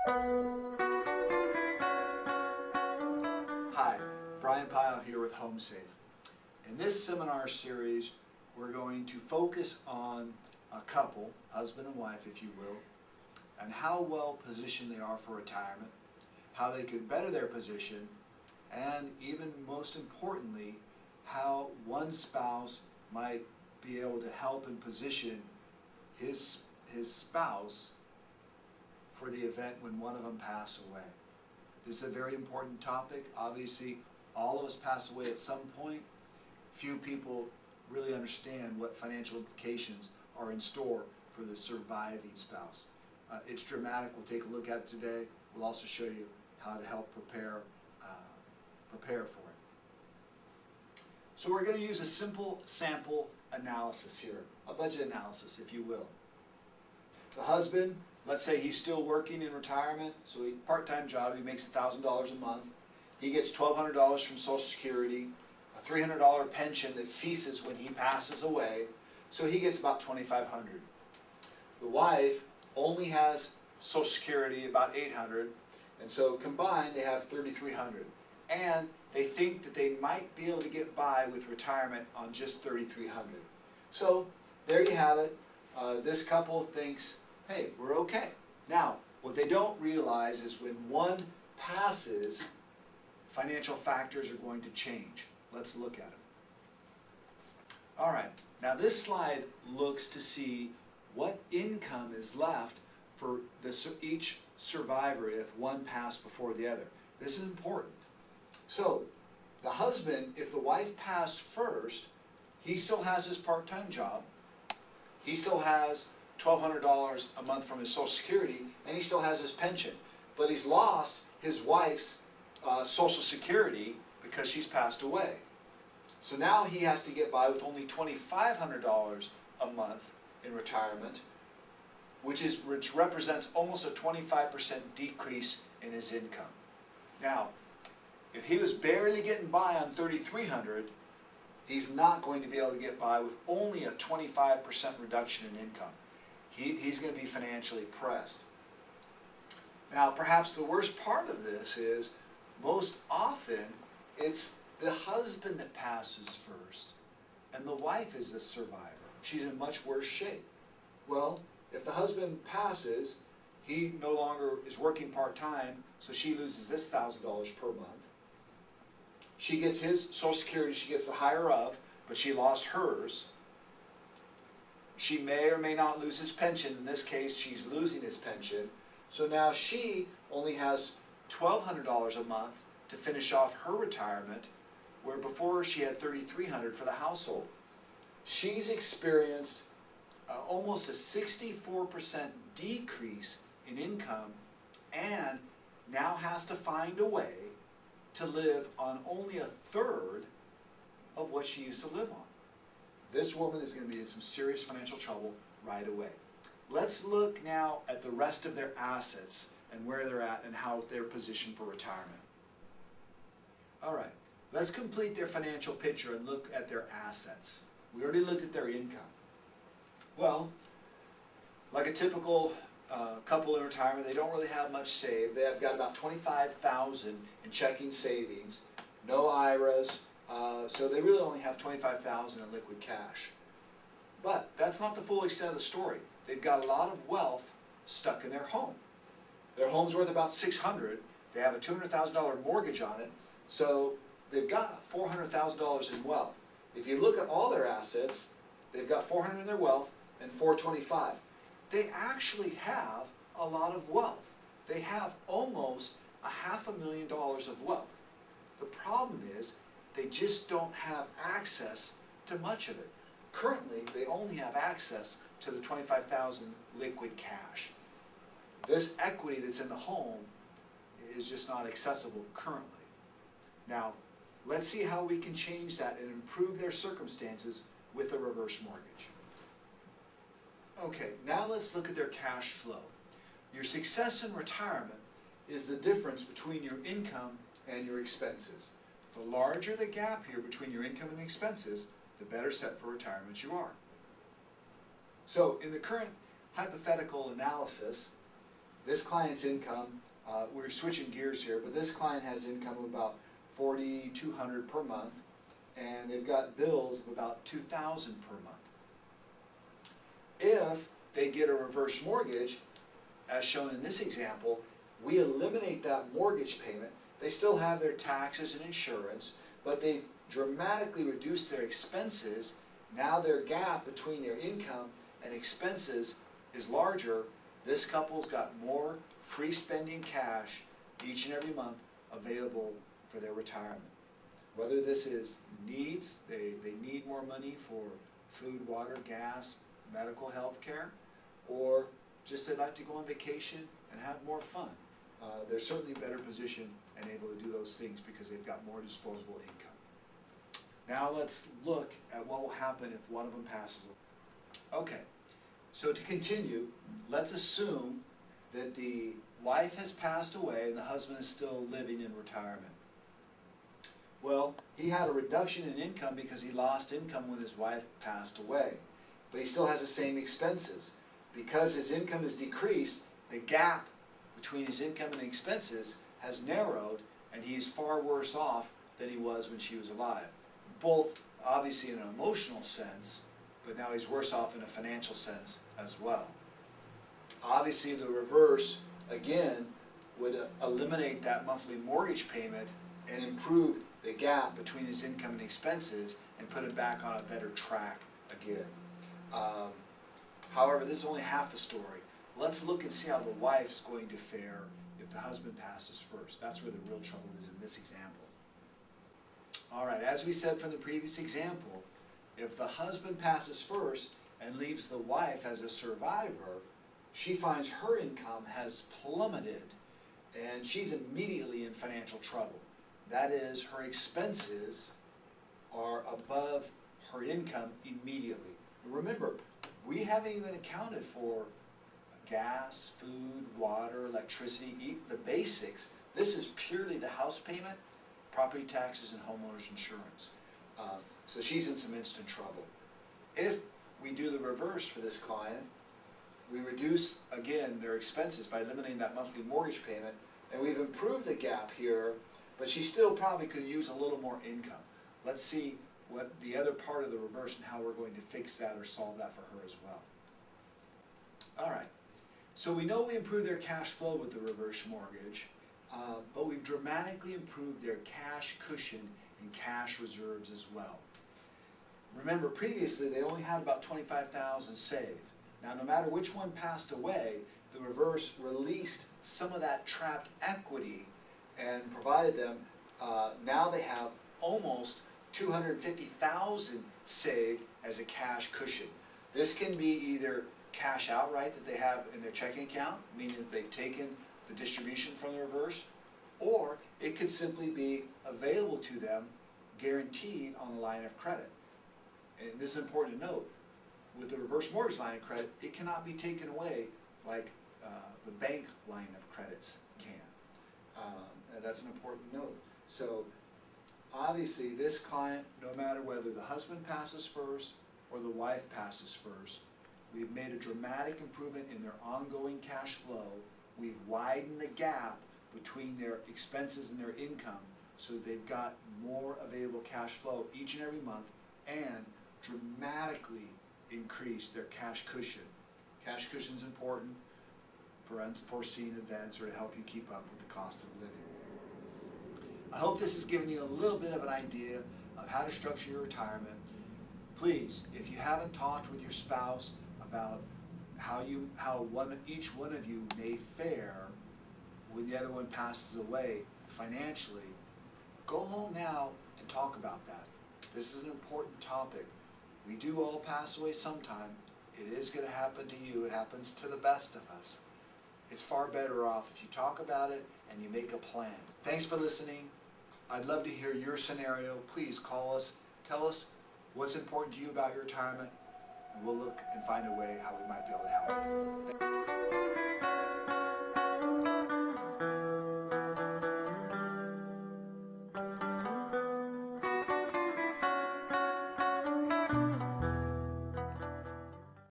Hi, Bryon Pyle here with HomeSafe. In this seminar series, we're going to focus on a couple, husband and wife if you will, and how well positioned they are for retirement, how they could better their position, and even most importantly, how one spouse might be able to help and position his spouse for the event when one of them pass away. This is a very important topic. Obviously, all of us pass away at some point. Few people really understand what financial implications are in store for the surviving spouse. It's dramatic. We'll take a look at it today. We'll also show you how to help prepare for it. So we're going to use a simple sample analysis here, a budget analysis, if you will. The husband, let's say he's still working in retirement, so he part-time job, he makes $1,000 a month. He gets $1,200 from Social Security, a $300 pension that ceases when he passes away, so he gets about $2,500. The wife only has Social Security, about $800, and so combined they have $3,300. And they think that they might be able to get by with retirement on just $3,300. So there you have it. This couple thinks, hey, we're okay. Now, what they don't realize is when one passes, financial factors are going to change. Let's look at them. All right, now this slide looks to see what income is left for each survivor if one passed before the other. This is important. So, the husband, if the wife passed first, he still has his part-time job. He still has $1,200 a month from his Social Security, and he still has his pension. But he's lost his wife's Social Security because she's passed away. So now he has to get by with only $2,500 a month in retirement, which represents almost a 25% decrease in his income. Now, if he was barely getting by on $3,300, he's not going to be able to get by with only a 25% reduction in income. He's going to be financially pressed. Now, perhaps the worst part of this is most often it's the husband that passes first, and the wife is the survivor. She's in much worse shape. Well, if the husband passes, he no longer is working part-time, so she loses this $1,000 per month. She gets his Social Security, she gets the higher of, but she lost hers. She may or may not lose his pension. In this case, she's losing his pension. So now she only has $1,200 a month to finish off her retirement, where before she had $3,300 for the household. She's experienced almost a 64% decrease in income and now has to find a way to live on only a third of what she used to live on. This woman is going to be in some serious financial trouble right away. Let's look now at the rest of their assets and where they're at and how they're positioned for retirement. All right, let's complete their financial picture and look at their assets. We already looked at their income. Well, like a typical couple in retirement, they don't really have much saved. They have got about $25,000 in checking savings, no IRAs, so they really only have $25,000 in liquid cash. But that's not the full extent of the story. They've got a lot of wealth stuck in their home. Their home's worth about $600,000. They have a $200,000 mortgage on it, so they've got $400,000 in wealth. If you look at all their assets, they've got $400,000 in their wealth and $425,000. They actually have a lot of wealth. They have almost $500,000 of wealth. The problem is they just don't have access to much of it. Currently, they only have access to the $25,000 liquid cash. This equity that's in the home is just not accessible currently. Now, let's see how we can change that and improve their circumstances with a reverse mortgage. Okay, now let's look at their cash flow. Your success in retirement is the difference between your income and your expenses. The larger the gap here between your income and expenses, the better set for retirement you are. So in the current hypothetical analysis, This client's income, we're switching gears here, but this client has income of about $4,200 per month, and they've got bills of about $2,000 per month. If they get a reverse mortgage, as shown in this example, we eliminate that mortgage payment. They still have their taxes and insurance, but they dramatically reduce their expenses. Now their gap between their income and expenses is larger. This couple's got more free spending cash each and every month available for their retirement. Whether this is needs, they need more money for food, water, gas, medical health care, or just they'd like to go on vacation and have more fun. They're certainly in a better position and able to do those things because they've got more disposable income. Now let's look at what will happen if one of them passes away. Okay, so to continue, let's assume that the wife has passed away and the husband is still living in retirement. Well, he had a reduction in income because he lost income when his wife passed away, but he still has the same expenses. Because his income has decreased, the gap between his income and expenses has narrowed, and he is far worse off than he was when she was alive. Both obviously in an emotional sense, but now he's worse off in a financial sense as well. Obviously the reverse, again, would eliminate that monthly mortgage payment and improve the gap between his income and expenses and put him back on a better track again. However, this is only half the story. Let's look and see how the wife's going to fare if the husband passes first. That's where the real trouble is in this example. All right, as we said from the previous example, if the husband passes first and leaves the wife as a survivor, she finds her income has plummeted and she's immediately in financial trouble. That is, her expenses are above her income immediately. Remember, we haven't even accounted for gas, food, water, electricity, the basics. This is purely the house payment, property taxes, and homeowner's insurance. So she's in some instant trouble. If we do the reverse for this client, we reduce, again, their expenses by eliminating that monthly mortgage payment, and we've improved the gap here, but she still probably could use a little more income. Let's see what the other part of the reverse and how we're going to fix that or solve that for her as well. All right, so we know we improved their cash flow with the reverse mortgage, but we've dramatically improved their cash cushion and cash reserves as well. Remember, previously they only had about $25,000 saved. Now, no matter which one passed away, the reverse released some of that trapped equity and provided them, now they have almost $250,000 saved as a cash cushion. This can be either cash outright that they have in their checking account, meaning that they've taken the distribution from the reverse, or it could simply be available to them guaranteed on the line of credit. And this is important to note. With the reverse mortgage line of credit, it cannot be taken away like the bank line of credits can. And that's an important note. So obviously this client, no matter whether the husband passes first or the wife passes first, we've made a dramatic improvement in their ongoing cash flow. We've widened the gap between their expenses and their income so that they've got more available cash flow each and every month, and dramatically increased their cash cushion. Cash cushion is important for unforeseen events or to help you keep up with the cost of living. I hope this has given you a little bit of an idea of how to structure your retirement. Please, if you haven't talked with your spouse about how each one of you may fare when the other one passes away financially, go home now and talk about that. This is an important topic. We do all pass away sometime. It is going to happen to you. It happens to the best of us. It's far better off if you talk about it and you make a plan. Thanks for listening. I'd love to hear your scenario. Please call us. Tell us what's important to you about your retirement, and we'll look and find a way how we might be able to help you.